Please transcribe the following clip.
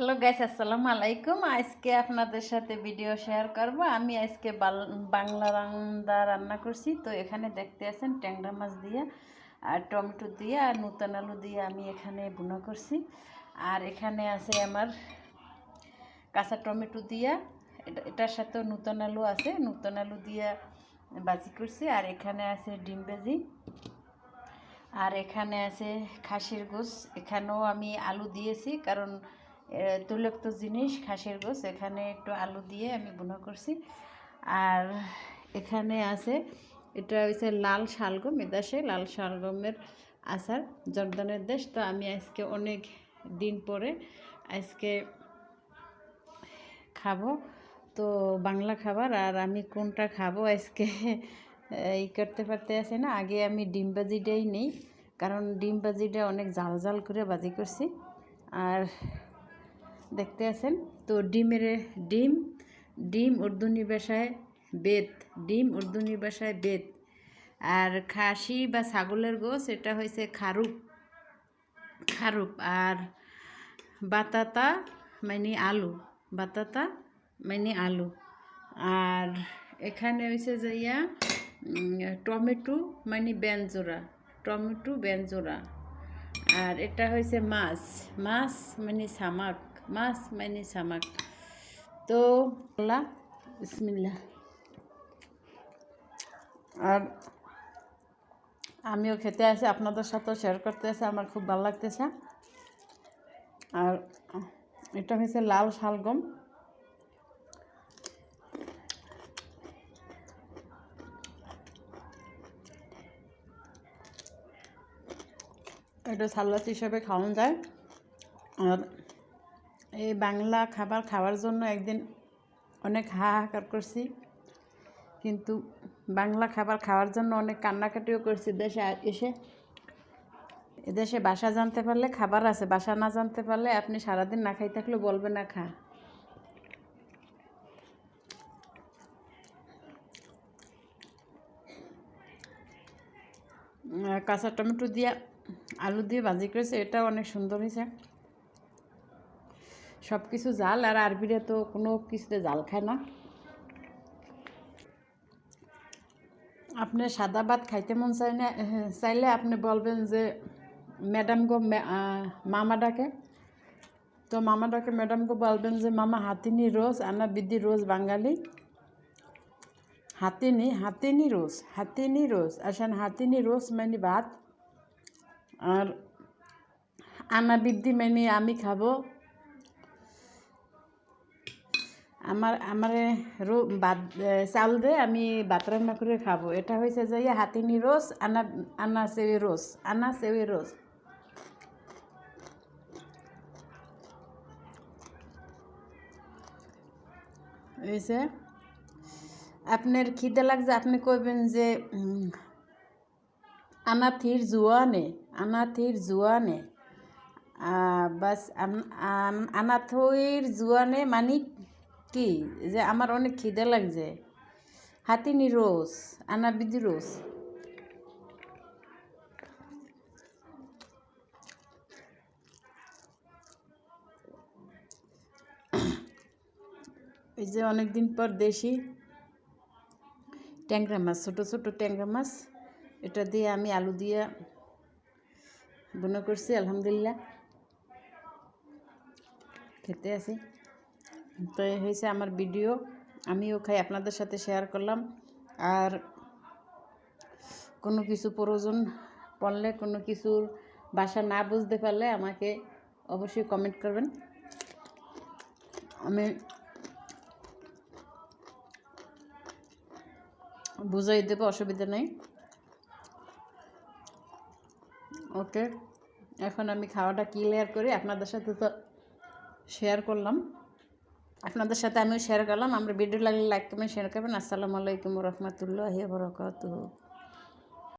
Hello guys, আসসালামু আলাইকুম। আজকে আপনাদের সাথে ভিডিও শেয়ার করব। আমি আজকে বাংলা রান্না করছি। তো এখানে দেখতে আছেন ট্যাংরা মাছ দিয়ে আর টমেটো দিয়ে আর নতুন আলু দিয়ে আমি এখানে ভুনা করছি। আর এখানে আছে আমার কাঁচা টমেটো দিয়া, এটার সাথে নতুন আলু আছে, নতুন আলু দিয়ে ভাজি করছি। আর এখানে আছে ডিম ভাজি, আর এখানে আছে খাসির গোশ। এখানেও আমি আলু দিয়েছি, কারণ তৈলাক্ত জিনিস খাসির গোশ, এখানে একটু আলু দিয়ে আমি ভুনা করছি। আর এখানে আছে, এটা হচ্ছে লাল শালগম, এদেশে লাল শালগমের আচার, জর্দানের দেশ। তো আমি আজকে অনেক দিন পরে আজকে খাবো, তো বাংলা খাবার। আর আমি কোনটা খাবো আজকে এই করতে পারতে আছে না। আগে আমি ডিম ভাজিটাই নেই, কারণ ডিম ভাজিটা অনেক জাল জাল করে ভাজি করছি। আর দেখতে আছেন তো ডিম ডিম উর্দুনি ভাষায় বেত, ডিম উর্দুনি ভাষায় বেত। আর খাসি বা ছাগলের গোশ এটা হয়েছে খারুপ। আর বাতাতা মানে আলু, বাতাতা মানে আলু। আর এখানে হয়েছে যাইয়া টমেটো মানে বেনজোরা। আর এটা হয়েছে মাছ মানে সামাক। তো বিসমিল্লাহ। আর আমিও খেতে আসি, আপনাদের সাথেও শেয়ার করতে আসি, আমার খুব ভালো লাগতেছে। আর এটা হয়েছে লাল শালগম। এটা সালাদ হিসাবে খাওয়ানো যায়। আর এই বাংলা খাবার খাওয়ার জন্য একদিন অনেক হাহাকার করছি, কিন্তু বাংলা খাবার খাওয়ার জন্য অনেক কান্নাকাটিও করছি। দেশে এসে এদেশে বাসা জানতে পারলে খাবার আছে, বাসা না জানতে পারলে আপনি সারাদিন না খাই থাকলেও বলবে না খা। কাঁচা টমেটো দিয়ে আলু দিয়ে ভাজি করেছে, এটাও অনেক সুন্দর হয়েছে। সব কিছু জাল, আর আরবিরা তো কোনো কিছুতে জাল খায় না। আপনি সাদা ভাত খাইতে মন চাইলে আপনি বলবেন যে ম্যাডাম গো, মামা ডাকে। তো মামা ডাকে ম্যাডামকে বলবেন যে মামা হাতিনি রোজ আনা বিদি রোজ বাঙালি, হাতিনি রোজ আসেন, হাতিনি রোজ মানে ভাত। আর আনা বিদ্যি মানে আমি খাবো, আমারে চাউল দিয়ে আমি ভাত রান্না করে খাবো। এটা হয়েছে যে হাতিনি রোজ আনা সেওয়ে রোজ। হয়েছে আপনার খিদে লাগছে, আপনি কইবেন যে আনাথির জুয়ানে বাস। আনাথইর জুয়ানে মানে কি, যে আমার অনেক খিদে লাগছে। হাতিনি রোজ আনা বিদি রোজ। এই যে অনেকদিন পর দেশি ট্যাংরা মাছ, ছোটো ট্যাংরা মাছ, এটা দিয়ে আমি আলু দিয়ে ভুনা করছি। আলহামদুলিল্লাহ খেতে আছি। তো এই হয়েছে আমার ভিডিও, আমিও খাই, আপনাদের সাথে শেয়ার করলাম। আর কোনো কিছু প্রয়োজন পড়লে, কোনো কিছুর ভাষা না বুঝতে পারলে আমাকে অবশ্যই কমেন্ট করবেন, আমি বুঝাই দেবো, অসুবিধা নেই। ওকে, এখন আমি খাওয়াটা ক্লিয়ার করি। আপনাদের সাথে তো শেয়ার করলাম, আপনাদের সাথে আমিও শেয়ার করলাম। আমরা ভিডিও লাগলে লাইক কমেন্ট শেয়ার করবেন। আসসালামু আলাইকুম রহমতুল্লাহি ওয়া বারাকাতুহু।